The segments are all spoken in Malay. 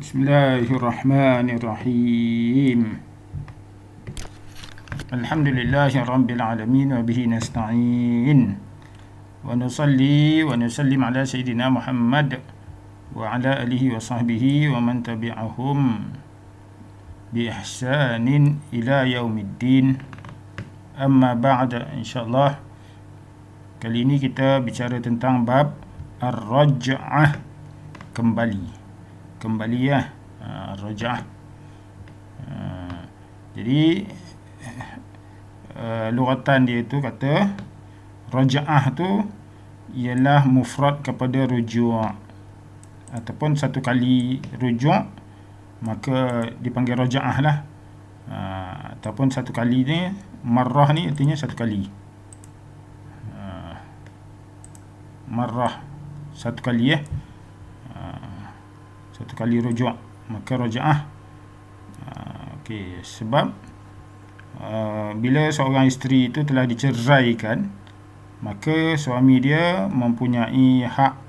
Bismillahirrahmanirrahim. Alhamdulillahi alamin wa bihi nasta'in. Wa nusalli wa nusallim ala sayyidina Muhammad wa ala alihi wa sahbihi wa man tabi'ahum bi ihsanin ila yaumiddin. Amma ba'da, insyaallah kali ini kita bicara tentang bab ar-raj'ah, kembali ya, raja'ah. Jadi lughatan dia itu kata raja'ah tu ialah mufrad kepada rujuk, ataupun satu kali rujuk maka dipanggil raja'ah lah. Ataupun satu kali ni, marrah ni artinya satu kali, marrah satu kali ya, satu kali rujuk, maka raja'ah. Okey, sebab bila seorang isteri itu telah diceraikan, maka suami dia mempunyai hak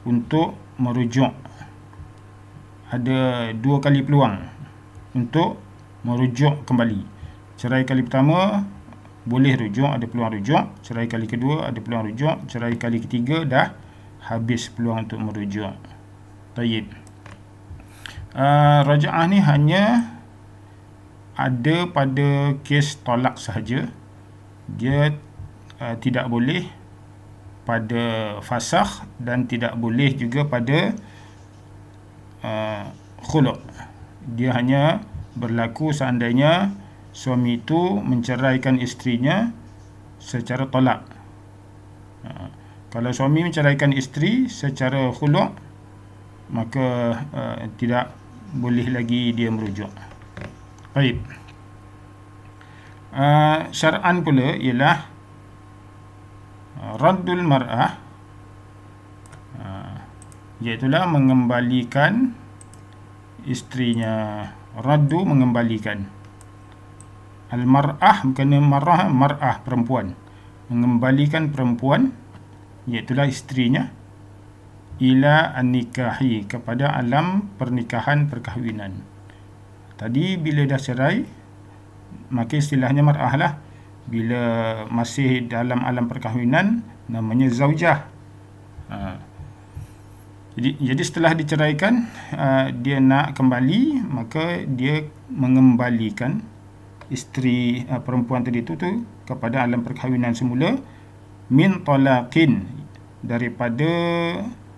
untuk merujuk. Ada dua kali peluang untuk merujuk kembali. Cerai kali pertama boleh rujuk, ada peluang rujuk. Cerai kali kedua ada peluang rujuk. Cerai kali ketiga dah habis peluang untuk merujuk. Tayyib. Raja'ah ni hanya ada pada kes tolak sahaja. Dia tidak boleh pada fasakh dan tidak boleh juga pada khulu'. Dia hanya berlaku seandainya suami itu menceraikan isterinya secara tolak. Kalau suami menceraikan isteri secara khulu', maka tidak boleh lagi dia merujuk. Baik. Syar'an pula ialah raddul mar'ah, iaitulah mengembalikan isterinya. Raddu, mengembalikan. Al-mar'ah bukan mar'ah, mar'ah perempuan. Mengembalikan perempuan, iaitulah isterinya, ila an-nikahi, kepada alam pernikahan, perkahwinan. Tadi bila dah cerai, maka istilahnya mar'ah lah. Bila masih dalam alam perkahwinan, namanya zaujah. Jadi setelah diceraikan, dia nak kembali, maka dia mengembalikan isteri perempuan tadi tu kepada alam perkahwinan semula, min talaqin, daripada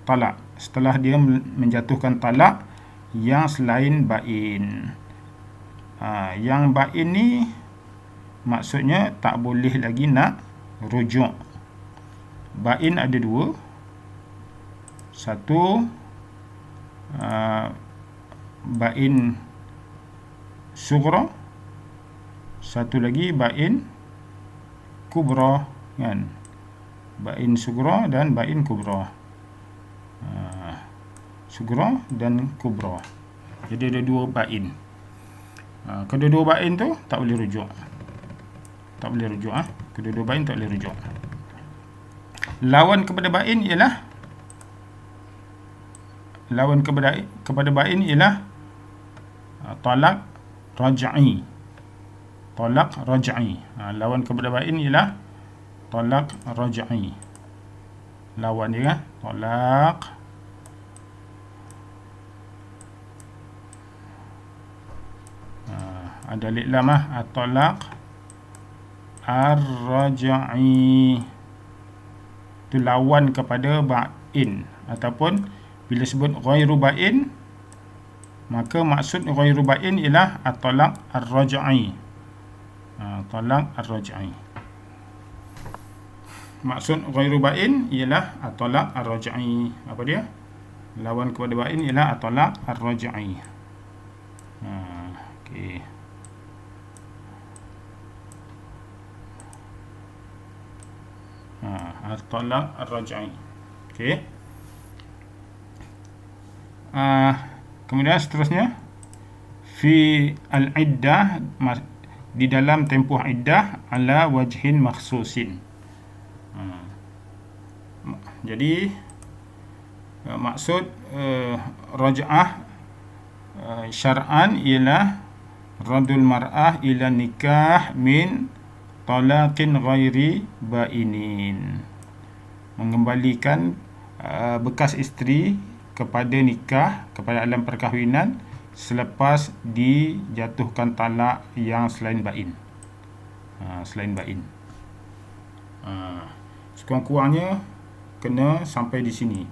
talak, setelah dia menjatuhkan talak yang selain bain. Yang bain ni maksudnya tak boleh lagi nak rujuk. Bain ada dua. Satu, bain sughra. Satu lagi bain kubra, kan? Bain sughra dan bain kubra. Sughra dan kubra. Jadi ada dua bain. Kedua-dua bain tu tak boleh rujuk. Tak boleh rujuk. Kedua-dua bain tak boleh rujuk. Lawan kepada bain ialah talak raj'i. Talak raj'i. Lawan kepada bain ialah talak raj'i. Lawan dia, talak ada alif lam, at-talaq ar-raj'i. Itu lawan kepada bain. Ataupun bila sebut ghairu bain, maka maksud ghairu bain ialah at-talaq ar-raj'i. Talaq ar-raj'i. Maksud ghairu bain ialah at-talaq ar-raj'i. Apa dia? Lawan kepada bain ialah at-talaq ar-raj'i. Okey. At-talaq ar-raj'i. Okey. Kemudian seterusnya, fi al-iddah, di dalam tempoh iddah, ala wajhin makhsusin. Jadi maksud raj'ah syar'an ialah radul mar'ah ila nikah min talaqin ghairi bainin, mengembalikan bekas isteri kepada nikah, kepada alam perkahwinan selepas dijatuhkan talak yang selain bain. Selain bain. Sekurang-kurangnya kena sampai di sini.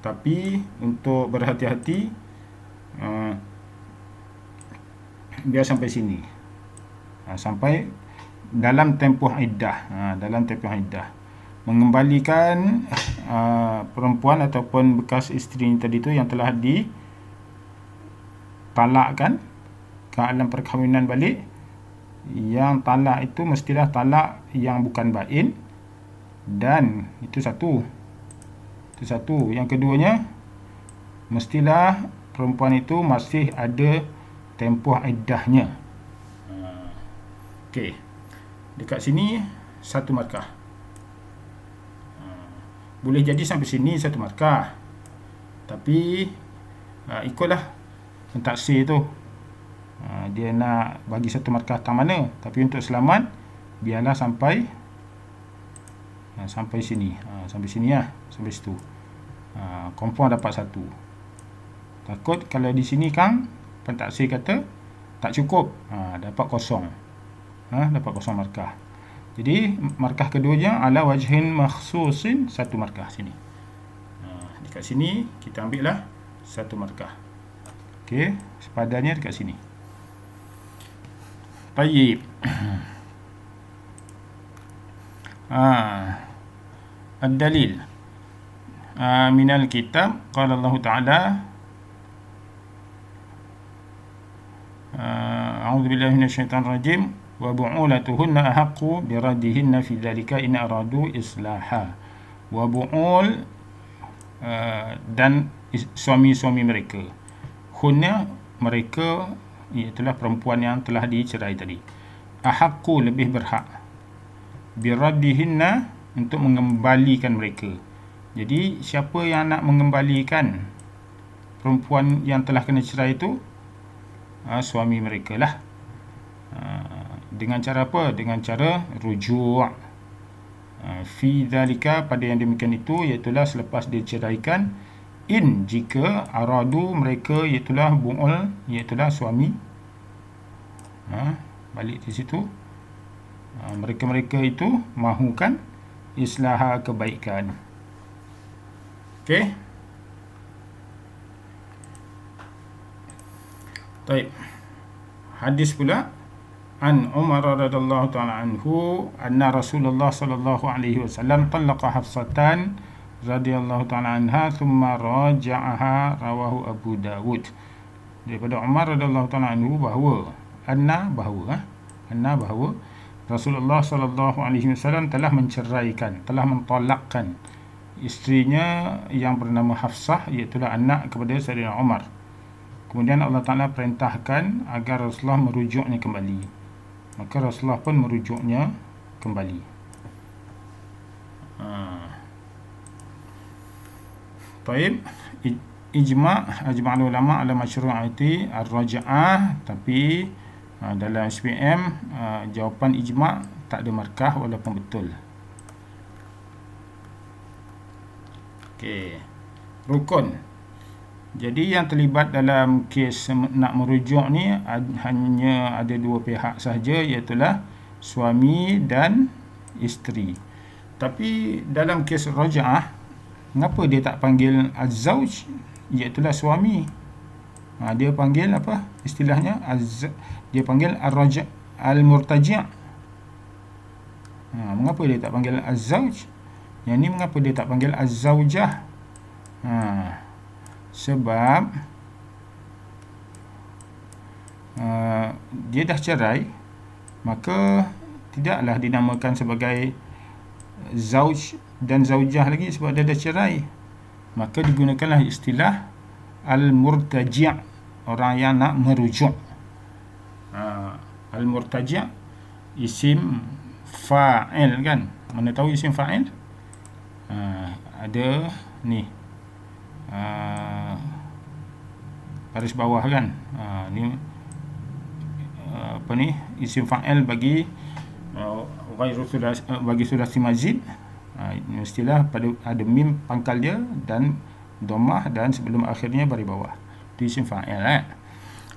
Tapi untuk berhati-hati, biar sampai sini, sampai dalam tempoh iddah. Dalam tempoh iddah mengembalikan perempuan ataupun bekas isteri tadi tu yang telah ditalakkan ke alam perkahwinan balik. Yang talak itu mestilah talak yang bukan bain, dan itu satu. Yang keduanya, mestilah perempuan itu masih ada tempoh iddahnya. Okey. Dekat sini satu markah. Boleh jadi sampai sini satu markah. Tapi ikutlah pentaksir tu. Dia nak bagi satu markah tang mana. Tapi untuk selamat, biarlah sampai sini. Sampai sini lah. Sampai situ. Kompon dapat satu. Takut kalau di sini Kang pentaksir kata tak cukup, dapat kosong. Dapat kosong markah. Jadi markah keduanya ala wajhin makhsusin, satu markah sini. Dekat sini kita ambil lah satu markah. Okey, sepadannya dekat sini. Tayyib. Ad-dalil minal kitab qala Allah Ta'ala a'udzu billahi minasyaitonir rajim wa bu'ulatuhunna ahaqqu biraddihinna fi dzalika in aradu islaha. Wa bu'ul dan suami-suami mereka. Hunna mereka, iaitulah perempuan yang telah dicerai tadi. Ahaqqu lebih berhak. Biraddihinna untuk mengembalikan mereka. Jadi siapa yang nak mengembalikan perempuan yang telah kena cerai itu? Suami mereka lah. Dengan cara apa? Dengan cara rujuk. Fi dzalika, pada yang demikian itu, iaitulah selepas diceraikan. In, jika aradu mereka, iaitulah bu'ul, iaitulah suami. Balik di situ. Mereka-mereka itu mahukan islaha, kebaikan. Okey. Baik. Hadis pula an Umar radhiyallahu ta'ala anhu anna Rasulullah sallallahu alaihi wasallam talaqa Hafsatan radhiyallahu ta'ala anha thumma raja'aha, rawahu Abu Dawud. Daripada Umar radhiyallahu ta'ala anhu bahawa Rasulullah sallallahu alaihi wasallam telah menceraikan, telah mentalakkan isterinya yang bernama Hafsah, iaitu anak kepada Sayyidina Umar. Kemudian Allah Ta'ala perintahkan agar Rasulullah merujuknya kembali. Maka Rasulullah pun merujuknya kembali. Taib, ajma' ulama ala masyru'ati ar-raj'ah, tapi dalam SPM jawapan ijma' tak ada markah walaupun betul. Okey. Rukun. Jadi yang terlibat dalam kes nak merujuk ni hanya ada dua pihak sahaja, iaitulah suami dan isteri. Tapi dalam kes raja'ah, mengapa dia tak panggil az-zauj, iaitulah suami? Dia panggil apa istilahnya? Dia panggil ar-raja' al-murtaji'. Mengapa dia tak panggil az-zauj? Yang ni mengapa dia tak panggil az-zaujah? Sebab dia dah cerai, maka tidaklah dinamakan sebagai zauj dan zaujah lagi sebab dia dah cerai. Maka digunakanlah istilah al-murtaji', orang yang nak merujuk. Al-murtaji' isim fa'il kan? Mana tahu isim fa'il? Ada ni baris bawah kan. Ni apa ni, isim fa'il bagi bagi sulasi mazid. Mestilah pada ada mim pangkal dia dan dhammah dan sebelum akhirnya baris bawah. Itu isim fa'il.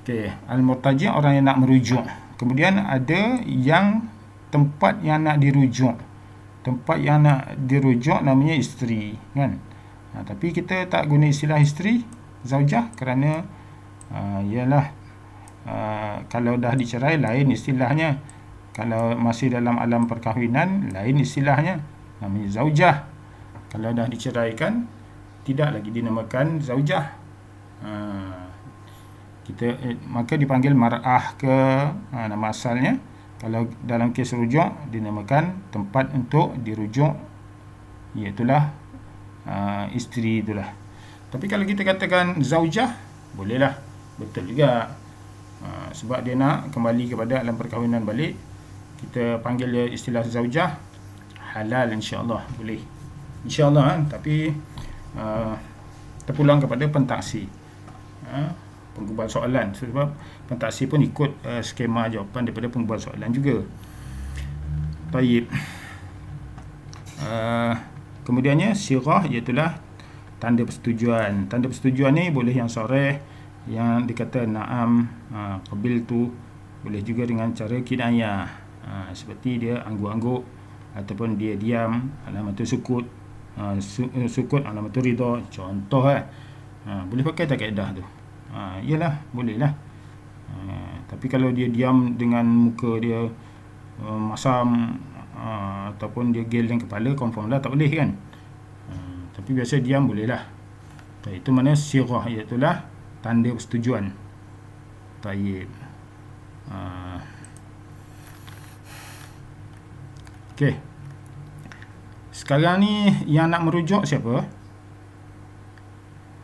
Okey, al-murtaji' orang yang nak merujuk. Kemudian ada yang tempat yang nak dirujuk. Tempat yang nak dirujuk namanya isteri kan. Tapi kita tak guna istilah isteri, zaujah, kerana ialah kalau dah dicerai lain istilahnya. Kalau masih dalam alam perkahwinan lain istilahnya, namanya zaujah. Kalau dah diceraikan tidak lagi dinamakan zaujah. Maka dipanggil mar'ah ke nama asalnya. Kalau dalam kes rujuk dinamakan tempat untuk dirujuk, iaitulah isteri itulah. Tapi kalau kita katakan zaujah, bolehlah, betul juga. Sebab dia nak kembali kepada alam perkahwinan balik, kita panggil dia istilah zaujah, halal insya-Allah, boleh insya-Allah. Tapi terpulang kepada pentaksi, pengubah soalan, sebab pentaksi pun ikut skema jawapan daripada pengubah soalan juga. Baik. Kemudiannya sirah, iaitulah tanda persetujuan. Tanda persetujuan ni boleh yang sarih, yang dikata na'am, qabiltu, boleh juga dengan cara kinayah, seperti dia angguk-angguk ataupun dia diam, alamatul sukut, sukut alamatul ridha, contoh boleh pakai tak kaedah tu. Iyalah, bolehlah. Tapi kalau dia diam dengan muka dia masam, ataupun dia geleng kepala, confirm lah tak boleh kan. Tapi biasa diam bolehlah. Itu mana sirah, iaitulah tanda persetujuan. Taib. Okey. Sekarang ni yang nak merujuk siapa?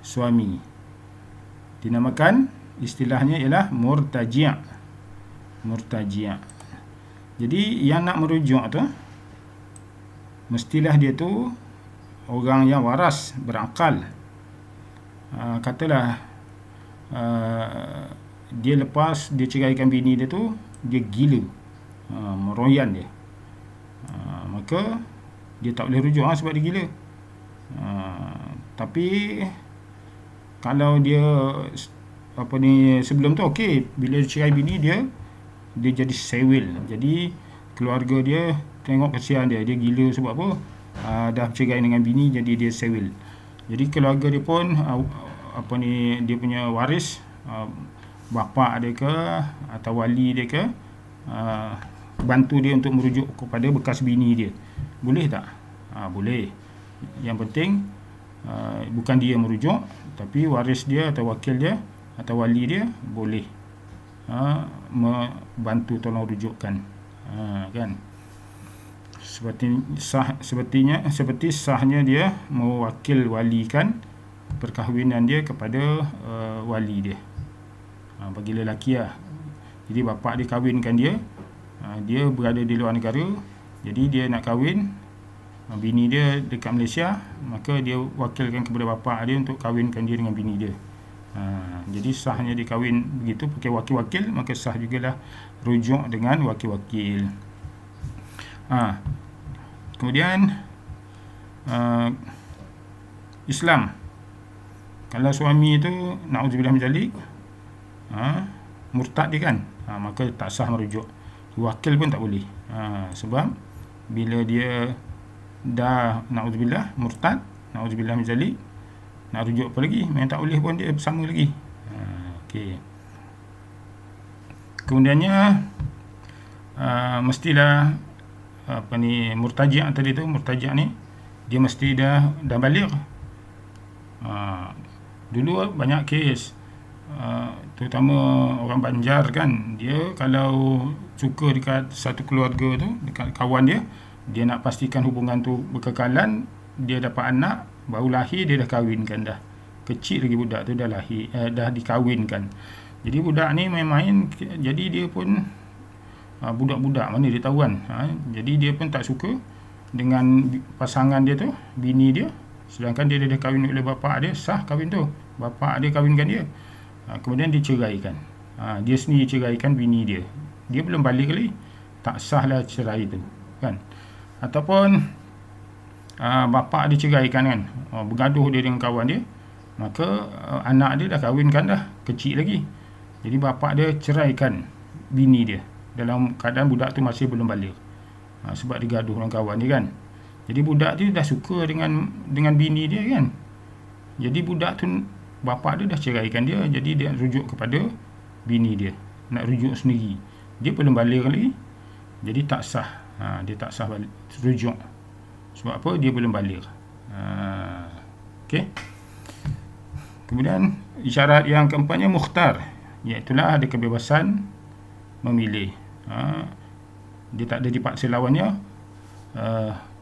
Suami. Dinamakan istilahnya ialah murtaji'. Murtaji'. Jadi yang nak merujuk tu mestilah dia tu orang yang waras, berakal. Katalah dia lepas dia ceraikan bini dia tu, dia gila, meroyan dia, maka dia tak boleh rujuk sebab dia gila. Tapi kalau dia sebelum tu okey, bila dia cerai bini dia jadi sewil. Jadi keluarga dia tengok kesian dia gila sebab apa? Dah cerai dengan bini, jadi dia sewil. Jadi keluarga dia pun dia punya waris, bapa dia ke atau wali dia ke, bantu dia untuk merujuk kepada bekas bini dia. Boleh tak? Boleh. Yang penting bukan dia merujuk, tapi waris dia atau wakil dia atau wali dia boleh membantu tolong rujukkan, kan. Seperti sahnya dia mewakil walikan perkahwinan dia kepada wali dia, bagi lelaki lah. Jadi bapa dia kahwinkan dia, dia berada di luar negara, jadi dia nak kahwin bini dia dekat Malaysia, maka dia wakilkan kepada bapa dia untuk kahwinkan dia dengan bini dia. Jadi sahnya dia kahwin begitu pakai wakil-wakil, maka sah jugalah rujuk dengan wakil-wakil. Kemudian Islam, kalau suami itu na'udzubillah min dzalik, murtad dia kan, maka tak sah merujuk. Wakil pun tak boleh, sebab bila dia dah na'udzubillah murtad, na'udzubillah min dzalik, nak rujuk apa lagi? Memang tak boleh pun dia bersama lagi. Okey. Kemudiannya mestilah murtaji' tadi tu, murtaji' ni dia mesti dah baligh. Dulu banyak kes, terutama orang Banjar kan, dia kalau suka dekat satu keluarga tu, dekat kawan dia nak pastikan hubungan tu berkekalan, dia dapat anak baru lahir dia dah kahwinkan dah. Kecil lagi budak tu dah lahir, dah dikahwinkan. Jadi budak ni main-main, jadi dia pun budak-budak mana dia tahu kan. Jadi dia pun tak suka dengan pasangan dia tu, bini dia, sedangkan dia dah kahwin oleh bapa dia, sah kahwin tu, bapa dia kahwinkan dia. kemudian diceraikan. Dia sendiri ceraikan bini dia. Dia belum balik lagi, tak sahlah cerai itu, kan? Ataupun bapa dia ceraikan, kan, bergaduh dia dengan kawan dia, maka anak dia dah kahwinkan dah, kecil lagi. Jadi bapa dia ceraikan bini dia dalam keadaan budak tu masih belum balik. Sebab dia gaduh dengan kawan dia, kan. Jadi budak tu dah suka dengan bini dia, kan. Jadi budak tu, bapa dia dah ceraikan dia, jadi dia rujuk kepada bini dia, nak rujuk sendiri. Dia belum balik lagi, jadi tak sah. Dia tak sah balik, rujuk. Sebab apa? Dia belum balik. Okey. Kemudian isyarat yang keempatnya mukhtar, iaitulah ada kebebasan memilih. Dia tak ada dipaksa lawannya,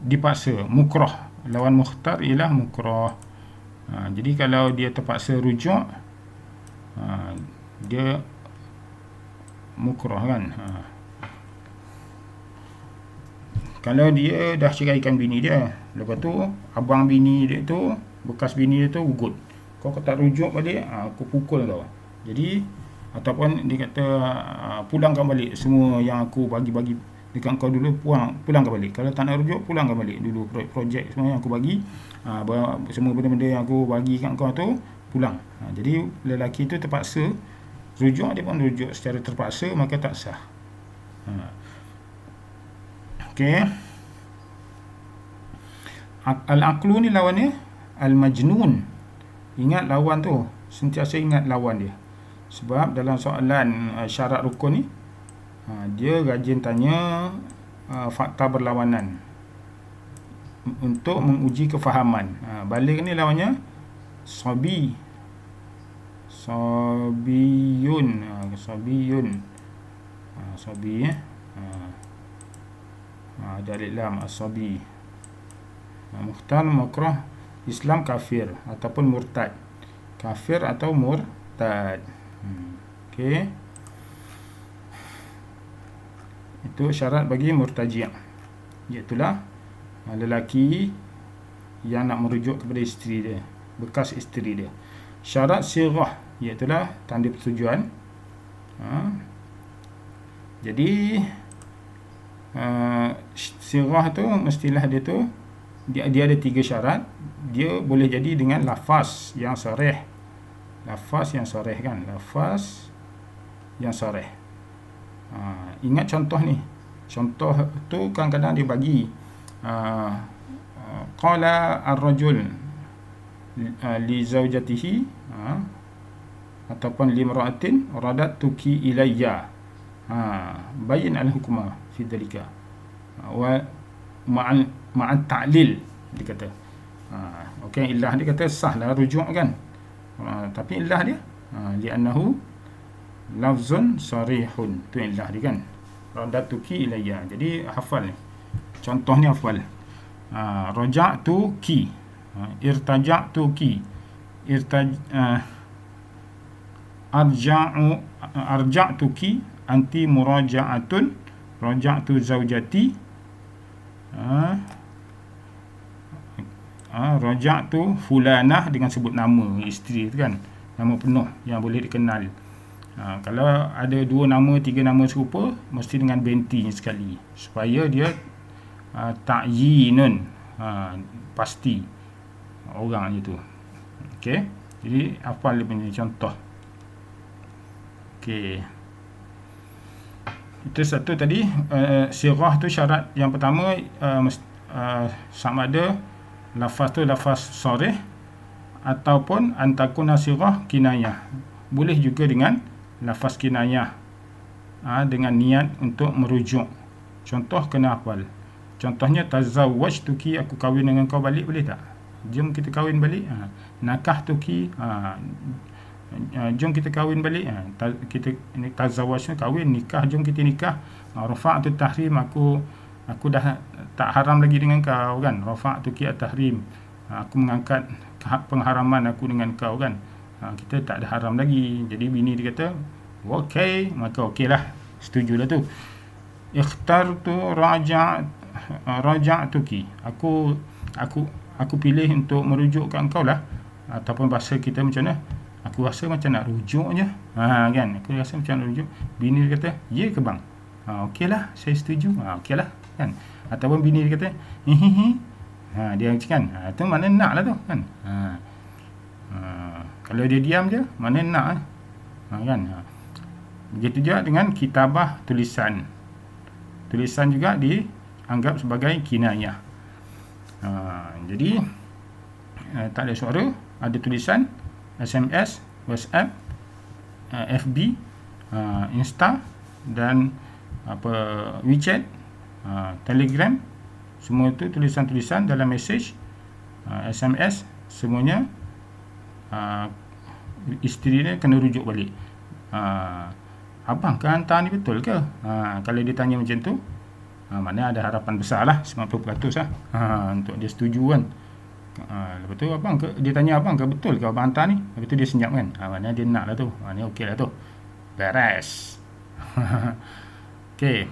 dipaksa, mukrah. Lawan mukhtar ialah mukrah. Jadi kalau dia terpaksa rujuk, dia mukrah, kan. Kalau dia dah ceraikan bini dia, lepas tu abang bini dia tu, bekas bini dia tu ugut, kau tak rujuk balik, aku pukul kau. Jadi ataupun dia kata, pulangkan balik semua yang aku bagi dekat kau dulu, pulangkan balik. Kalau tak nak rujuk, pulangkan balik dulu projek semua yang aku bagi, semua benda-benda yang aku bagi kat kau tu, pulang. Jadi lelaki tu terpaksa rujuk, dia pun rujuk secara terpaksa, maka tak sah. Okey. Al-aqlu ni lawannya al-majnun. Ingat lawan tu, sentiasa ingat lawan dia. Sebab dalam soalan syarat rukun ni, dia rajin tanya fakta berlawanan untuk menguji kefahaman. Balik ni lawannya sabi. Sabiyun. Sabi, ada alif lam, as-sabi. Mukhtar, makrah, Islam, kafir ataupun murtad. Kafir atau murtad. Okey. Itu syarat bagi murtaji', iaitulah lelaki yang nak merujuk kepada isteri dia, bekas isteri dia. Syarat sirah, iaitulah tanda persetujuan. Jadi sirah tu mestilah dia tu, dia ada 3 syarat. Dia boleh jadi dengan lafaz yang sarih. Lafaz yang sarih, kan, lafaz yang sarih. Ingat contoh ni. Contoh tu kadang-kadang dia bagi qala ar-rajul li zaujatihi, ataupun limra'atin radattuki ilayya, bayin al-hukma fi dhalika, wa ma'an ta'lil, dia kata. Okey, illah dia kata sahlah rujuk, kan. Tapi illah dia li'annahu lafzun sarihun, tu illah dia, kan. Radattuki ilayya. Jadi hafal ni, contoh ni hafal. Raja'tuki, irtaja'tuki, arja'tuki, anti muraja'atun, raja'tu zaujati, raja'tu fulanah, dengan sebut nama isteri tu, kan, nama penuh yang boleh dikenal. Kalau ada 2 nama, 3 nama serupa, mesti dengan binti sekali, supaya dia ta'yinun, pasti orang je tu. Okey, jadi hafal dia punya contoh. Okey, itu satu tadi. Sirah tu syarat yang pertama, sama ada lafaz tu lafaz sarih ataupun antakuna sirah kinayah. Boleh juga dengan lafaz kinayah, dengan niat untuk merujuk. Contoh kena hafal. Contohnya tazawwajtuki, aku kahwin dengan kau balik, boleh tak? Jom kita kahwin balik. Nakahtuki, jom kita kahwin balik. Kita ini tazawwaj, kahwin, nikah, jom kita nikah. Rafa'tu tahrim, aku dah tak haram lagi dengan kau, kan. Rafa'tuki at-tahrim, aku mengangkat pengharaman aku dengan kau, kan. Kita tak ada haram lagi. Jadi bini dia kata okey, maka okeylah, setujulah tu. Ikhtartu raja'tuki, aku pilih untuk merujuk kat engkau lah. Ataupun bahasa kita macam mana, Aku rasa macam nak rujuk je. Kan, aku rasa macam nak rujuk. Bini dia kata, ya ke bang? Okeylah, saya setuju. Okeylah, kan. Ataupun bini dia kata, hihihi. Dia kan, tu mana nak lah tu, kan. Kalau dia diam je, mana nak lah. Kan. Begitu juga dengan kitabah tulisan. Tulisan juga dianggap sebagai kinayah. Jadi tak ada suara, ada tulisan, SMS, WhatsApp, FB, Insta dan WeChat, Telegram, semua itu tulisan-tulisan dalam mesej, SMS, semuanya isteri dia kena rujuk balik. Abang ke hantar ni betul ke? Kalau dia tanya macam tu, maknanya ada harapan besar lah, 90% lah, untuk dia setuju kan. Lepas tu dia tanya abang ke betul ke abang hantar ni? Lepas tu dia senyap kan. Maknanya dia nak lah tu. Maknanya okey lah tu. Beres. Okey.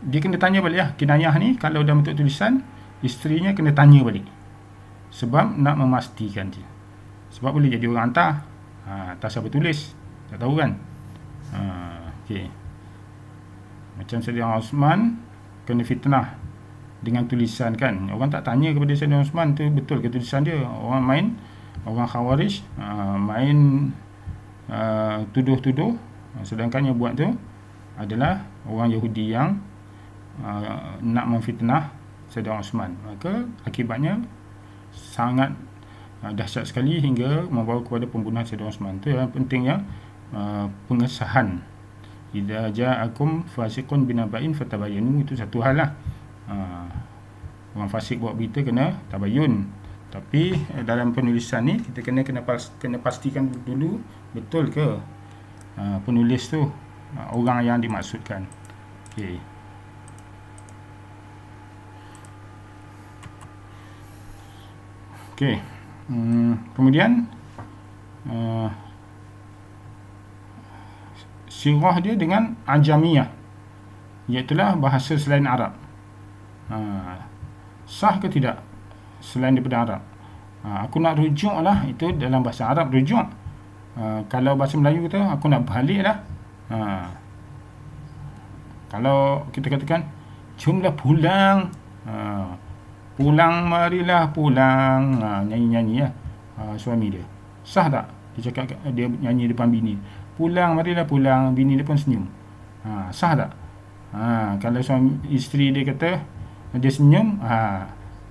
Dia kena tanya balik lah. Kinayah ni kalau dah bentuk tulisan, isterinya kena tanya balik. Sebab nak memastikan dia. Sebab boleh jadi orang hantar, tak siapa tulis, tak tahu kan. Okey. Macam Saidina Osman kena fitnah dengan tulisan kan. Orang tak tanya kepada Saidina Osman tu betul ke tulisan dia. Orang Khawarij main tuduh-tuduh, sedangkan yang buat tu adalah orang Yahudi yang nak memfitnah Saidina Osman. Maka akibatnya sangat dahsyat sekali hingga membawa kepada pembunuhan Saidina Osman. Itu yang pentingnya pengesahan. Idza ja'akum fasiqun binaba'in fatabayyanu, itu satu hal lah. Orang fasik buat berita kena tabayyun. Tapi dalam penulisan ni kita kena pastikan dulu betul ke penulis tu orang yang dimaksudkan. Okey. Okey. Kemudian sirah dia dengan ajamiyah, iaitulah bahasa selain Arab. Sah ke tidak selain daripada Arab? Aku nak rujuk lah, itu dalam bahasa Arab rujuk. Kalau bahasa Melayu tu aku nak balik lah. Kalau kita katakan jomlah pulang, pulang, marilah pulang, nyanyi-nyanyi lah, suami dia, sah tak? Dia cakap, dia nyanyi depan bini, pulang, marilah pulang, bini dia pun senyum, sah tak? Kalau isteri dia kata dia senyum,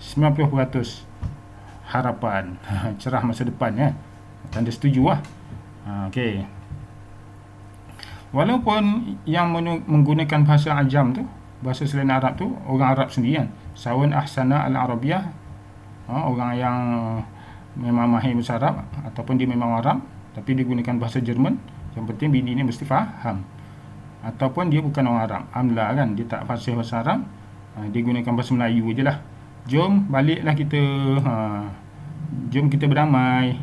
90% harapan, cerah masa depan ya. Tanda setuju lah. Okey. Walaupun yang menggunakan bahasa ajam tu, bahasa selain Arab tu, orang Arab sendiri kan, sawan ahsana al-arabiyah, orang yang memang mahir bahasa Arab ataupun dia memang Arab tapi dia gunakan bahasa Jerman, yang penting bini ni mesti faham. Ataupun dia bukan orang Arab, amla kan, dia tak fasih bahasa Arab, dia gunakan bahasa Melayu je lah. Jom baliklah kita, jom kita berdamai,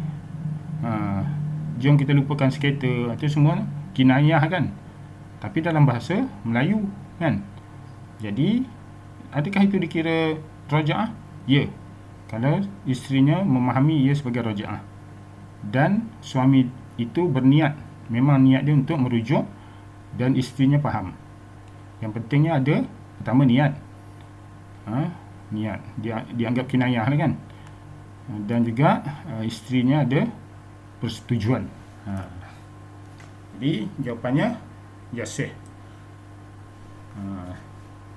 jom kita lupakan sengketa. Itu semua kinayah kan, tapi dalam bahasa Melayu kan. Jadi adakah itu dikira raja'ah? Ya, kalau isterinya memahami ia sebagai raja'ah dan suami itu berniat, memang niat dia untuk merujuk dan isterinya faham. Yang pentingnya ada pertama niat, niat dia dianggap kinayah lah kan, dan juga isterinya ada persetujuan. Jadi jawapannya yasih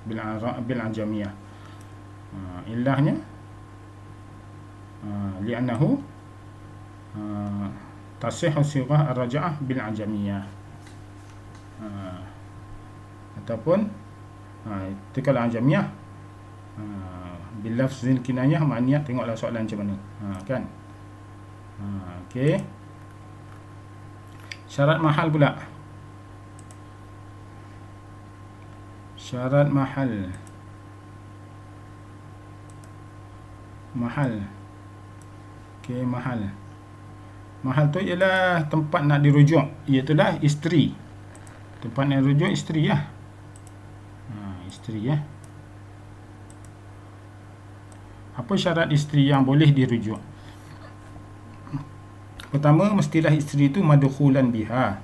bil ajamiyah. Illahnya li'annahu tasihhu sirah ar-raja'ah bil ajamiyah. Ataupun itu kalau ajamiyah, bil lafzil kinayah, maknanya tengoklah soalan macam mana, kan. Okey. Syarat mahal pula. Syarat mahal. Okey, mahal. Mahal tu ialah tempat nak dirujuk, iaitulah isteri. Tempat nak dirujuk isteri lah. Isteri ya. Apa syarat isteri yang boleh dirujuk? Pertama, mestilah isteri itu madkhulan biha.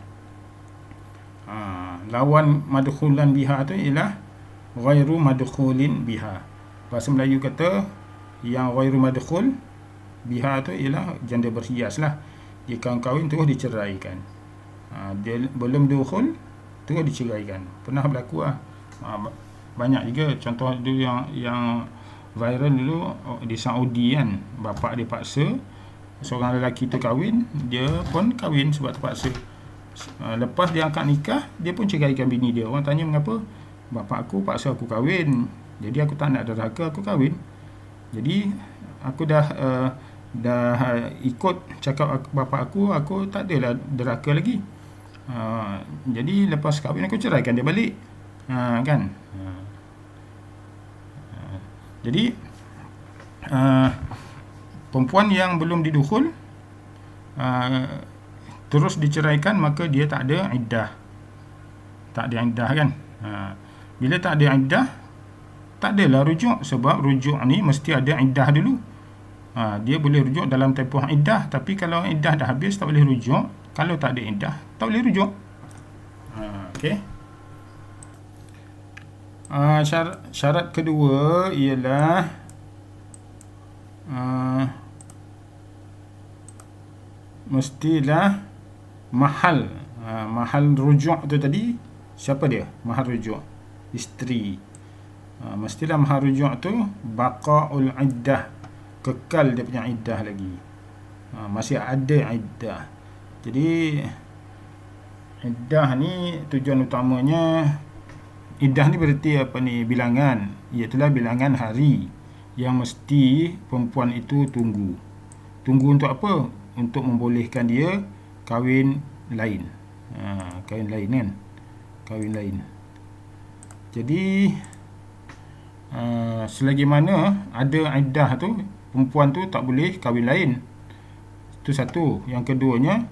Lawan madkhulan biha tu ialah ghairu madkhulin biha. Bahasa Melayu kata yang ghairu madkhul biha tu ialah janda berhias lah. Dia kahwin terus diceraikan. Dia belum dukhul terus diceraikan. Pernah berlaku lah. Banyak juga contoh dulu yang viral dulu di Saudi kan. Bapa dia paksa seorang lelaki tu kahwin, dia pun kahwin sebab terpaksa. Lepas dia angkat nikah, dia pun ceraikan bini dia. Orang tanya mengapa? Bapa aku paksa aku kahwin, jadi aku tak nak derhaka, aku kahwin. Jadi aku dah ikut cakap bapa aku tak adalah derhaka lagi. Jadi lepas kahwin aku ceraikan dia balik. Kan? Jadi perempuan yang belum didukhul terus diceraikan, maka dia tak ada iddah. Tak ada iddah kan. Bila tak ada iddah, tak adalah rujuk, sebab rujuk ni mesti ada iddah dulu. Dia boleh rujuk dalam tempoh iddah, tapi kalau iddah dah habis tak boleh rujuk. Kalau tak ada iddah, tak boleh rujuk. Okey. Syarat kedua ialah mestilah mahal. Mahal rujuk tu tadi, siapa dia? Mahal rujuk isteri. Mestilah mahal rujuk tu baqaul iddah, kekal dia punya iddah lagi. Masih ada iddah. Jadi iddah ni tujuan utamanya, iddah ni berarti apa ni? Bilangan, iaitu bilangan hari yang mesti perempuan itu tunggu. Tunggu untuk apa? Untuk membolehkan dia kahwin lain. Kahwin lain kan? Kahwin lain. Jadi selagi mana ada iddah tu, perempuan tu tak boleh kahwin lain. Itu satu. Yang keduanya,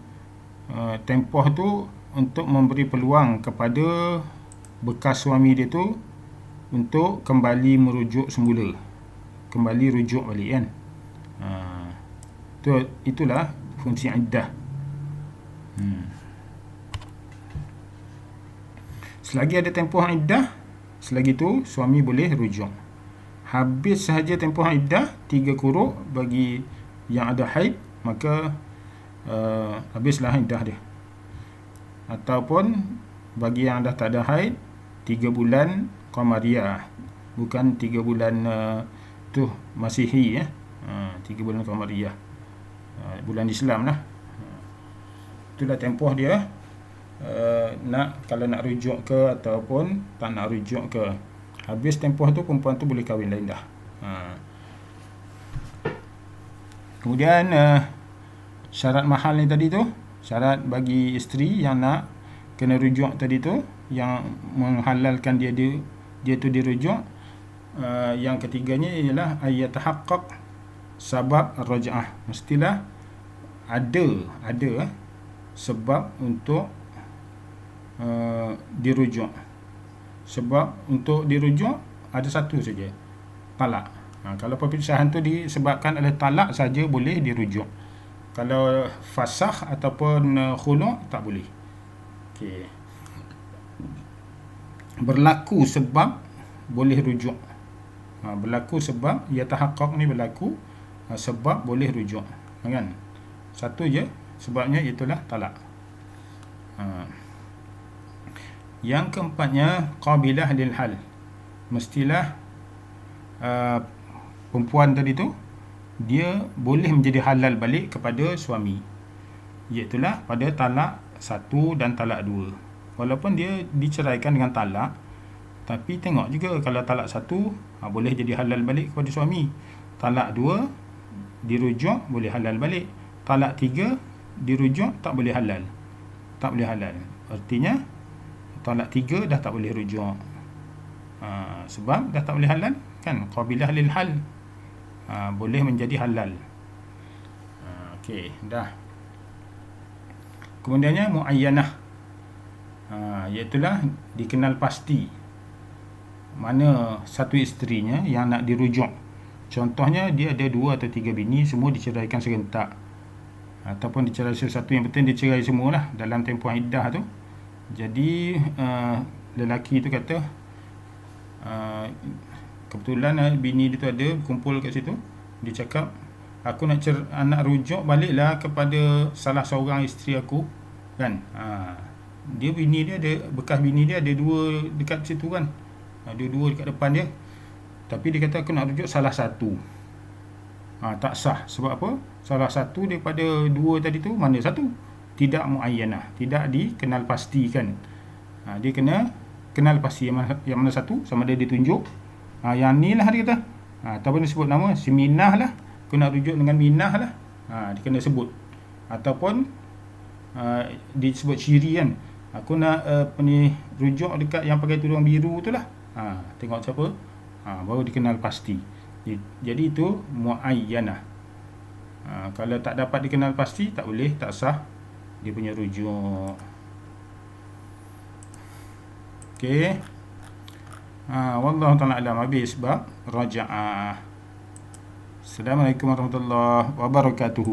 tempoh tu untuk memberi peluang kepada bekas suami dia tu untuk kembali merujuk semula, kembali rujuk balik kan. Itulah fungsi iddah. Selagi ada tempoh iddah, selagi tu suami boleh rujuk. Habis sahaja tempoh iddah 3 kuruk bagi yang ada haid, maka habislah iddah dia. Ataupun bagi yang dah tak ada haid, 3 bulan Qamariyah, bukan 3 bulan tu Masihi 3 bulan Qamariyah, bulan Islam lah. Itulah tempoh dia. Kalau nak rujuk ke ataupun tak nak rujuk ke. Habis tempoh tu perempuan tu boleh kahwin lain dah. Kemudian syarat mahal ni tadi tu, syarat bagi isteri yang nak kena rujuk tadi tu, yang menghalalkan dia tu dirujuk. Yang ketiganya ialah ayatahaqqaq sabab raj'ah. Mestilah ada sebab untuk dirujuk. Sebab untuk dirujuk ada satu saja, talak. Kalau perpisahan tu disebabkan oleh talak saja boleh dirujuk. Kalau fasakh ataupun khulu' tak boleh. Okey. Berlaku sebab boleh rujuk. Berlaku sebab, yatahaqqaq ni berlaku sebab boleh rujuk. Kan? Satu je sebabnya, itulah talak. Yang keempatnya qabilah lil hal. Mestilah perempuan tadi tu dia boleh menjadi halal balik kepada suami, iaitulah pada talak 1 dan talak 2. Walaupun dia diceraikan dengan talak, tapi tengok juga, kalau talak 1 boleh jadi halal balik kepada suami, talak 2 dirujuk boleh halal balik, talak 3 dirujuk tak boleh halal. Artinya talak 3 dah tak boleh rujuk. Sebab dah tak boleh halal kan, qabilah lil hal, boleh menjadi halal. Okey, dah. Kemudiannya muayyanah, iaitulah dikenal pasti mana satu isterinya yang nak dirujuk. Contohnya dia ada 2 atau 3 bini, semua diceraikan serentak. ataupun dicerai sesuatu. Yang penting dia cerai semualah dalam tempoh iddah tu. Jadi lelaki tu kata kebetulan bini dia tu ada kumpul kat situ. Dia cakap, aku nak rujuk baliklah kepada salah seorang isteri aku, kan. Dia bini dia ada, bekas bini dia ada dua dekat situ kan. Ada dua dekat depan dia. Tapi dia kata aku nak rujuk salah satu. Tak sah. Sebab apa? Salah satu daripada dua tadi tu mana satu? Tidak muayyanah, tidak dikenal pastikan. Dia kena kenal pasti yang mana satu, sama ada dia tunjuk. Yang ni lah dia kata. Ataupun dia sebut nama, si Minah lah. Aku nak rujuk dengan Minah lah. Dia kena sebut. Ataupun disebut ciri kan. Aku nak rujuk dekat yang pakai tudung biru tu lah. Tengok siapa. Baru dikenal pasti. Jadi itu muayyanah. Kalau tak dapat dikenal pasti, tak boleh, tak sah dia punya rujuk. Okey. Wallahu ta'ala alam. Habis bab raja'ah. Assalamualaikum warahmatullahi wabarakatuh.